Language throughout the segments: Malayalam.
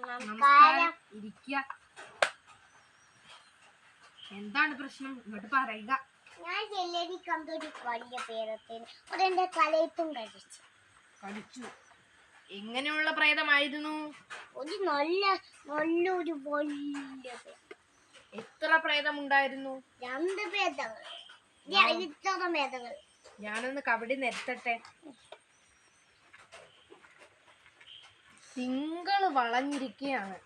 നമസ്കാരം. ഇരിക്കുക. എന്താണ് പ്രശ്നം? ഇങ്ങോട്ട് പറയുക. ഞാൻ ചെല്ലടി കണ്ടൊരു വലിയ പേരത്തിന് അതെന്റെ തലയത്തും കടിച്ചു. എങ്ങനെയുള്ള പ്രേതമായിരുന്നു? ഒരു നല്ലൊരു വലിയ. എത്ര പ്രേതമുണ്ടായിരുന്നു? 2 പ്രേതങ്ങൾ. ഞാനൊന്ന് കബഡി നിരത്തട്ടെ. തിങ്കള് വളഞ്ഞിരിക്കുകയാണ്.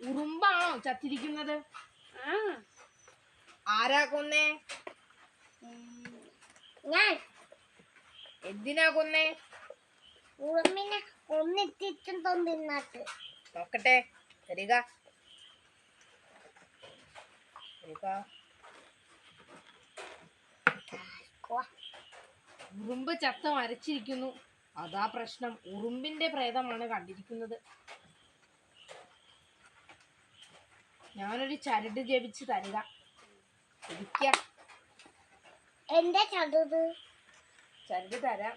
ഉറുമ്പാണോ ചത്തിരിക്കുന്നത്? ആരാ കൊന്നേ? ഞാൻ. എന്തിനാ കൊന്നേ? ഉറുമ്പിനെ കൊന്നിട്ടിട്ടും തിന്നാട്ട്. നോക്കട്ടെ. തരിക. ഉറുമ്പ് ചത്ത മരച്ചിരിക്കുന്നു. അതാ പ്രശ്നം. ഉറുമ്പിന്റെ പ്രേതമാണ് കണ്ടിരിക്കുന്നത്. ഞാനൊരു ചരട് ജപിച്ച് തരിക. എന്റെ ചരട് തരാം.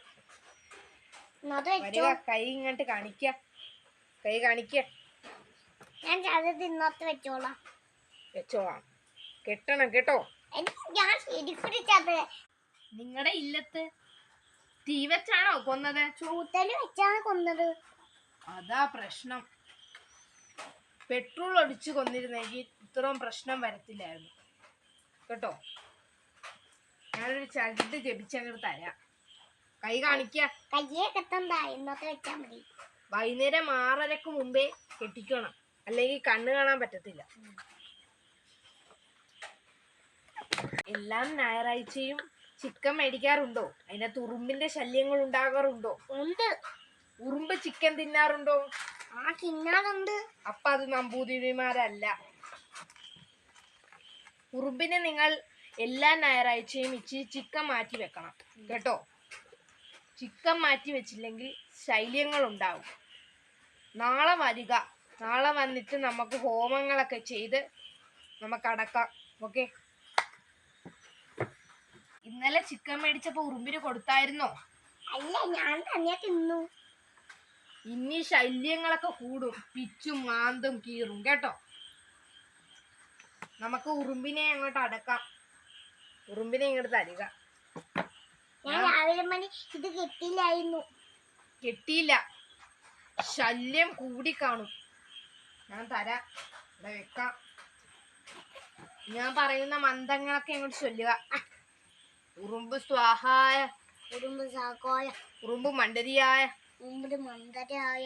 വരിക. കൈ ഇങ്ങോട്ട് കാണിക്ക. കൈ കാണിക്ക. ഞാൻ ചരട് ഇന്നോട്ട് വെച്ചോളാം. കെട്ടണം കേട്ടോ. ഞാൻ ശരിക്കും നിങ്ങളുടെ ഇല്ലത്ത് തീ വെച്ചാണോ കൊന്നത്? ചൂട്ടല് വെച്ചാണ് കൊന്നത്. അതാ പ്രശ്നം. പെട്രോൾ ഒഴിച്ചു കൊന്നിരുന്നെങ്കിൽ ഇത്രയും പ്രശ്നം വരത്തില്ലായിരുന്നു കേട്ടോ. ഞാനൊരു ചരട് ജപിച്ചങ്ങോട്ട് തരാം. കൈ കാണിക്ക. കയ്യെ കെട്ടണ്ട, ഇന്നത്തെ വെച്ചാ മതി. വൈകുന്നേരം 6:30 മുമ്പേ കെട്ടിക്കണം, അല്ലെങ്കിൽ കണ്ണ് കാണാൻ പറ്റത്തില്ല. എല്ലാം ഞായറാഴ്ചയും ചിക്കൻ മേടിക്കാറുണ്ടോ? അതിനകത്ത് ഉറുമ്പിന്റെ ശല്യങ്ങൾ ഉണ്ടാകാറുണ്ടോ? ഉണ്ട്. ഉറുമ്പ് ചിക്കൻ തിന്നാറുണ്ടോ? തിന്നാറുണ്ട്. അപ്പൊ അത് നമ്പൂതിരിമാരല്ല. ഉറുമ്പിന് നിങ്ങൾ എല്ലാ ഞായറാഴ്ചയും ഇച്ചിരി ചിക്കൻ മാറ്റി വെക്കണം കേട്ടോ. ചിക്കൻ മാറ്റി വെച്ചില്ലെങ്കിൽ ശല്യങ്ങൾ ഉണ്ടാവും. നാളെ വരിക. നാളെ വന്നിട്ട് നമുക്ക് ഹോമങ്ങളൊക്കെ ചെയ്ത് നമുക്ക് അടക്കാം. ഓക്കെ. ഇന്നലെ ചിക്കൻ മേടിച്ചപ്പോ ഉറുമ്പിന് കൊടുത്തായിരുന്നോ? അല്ല, ഞാൻ തന്നെ തിന്നു. ഇനി ശല്യങ്ങളൊക്കെ കൂടും. പിച്ചും മാന്തും കീറും കേട്ടോ. നമുക്ക് ഉറുമ്പിനെ അങ്ങോട്ട് അടക്കാം. ഉറുമ്പിനെ ഇങ്ങോട്ട് തരിക. ഞാൻ രാവിലെ മണി ഇത് കെട്ടിയില്ലായിരുന്നു. കെട്ടിയില്ല. ശല്യം കൂടിക്കാണും. ഞാൻ തരാം. ഇവിടെ വെക്കാം. ഞാൻ പറയുന്ന മന്ത്രങ്ങളൊക്കെ ഇങ്ങോട്ട് ചൊല്ലുക. ഉറുമ്പ് സ്വാഹായ, ഉറുമ്പ് സാക്കോയ, ഉറുമ്പ് മണ്ടരിയായ, ഉറുമ്പ് മന്ദരായ,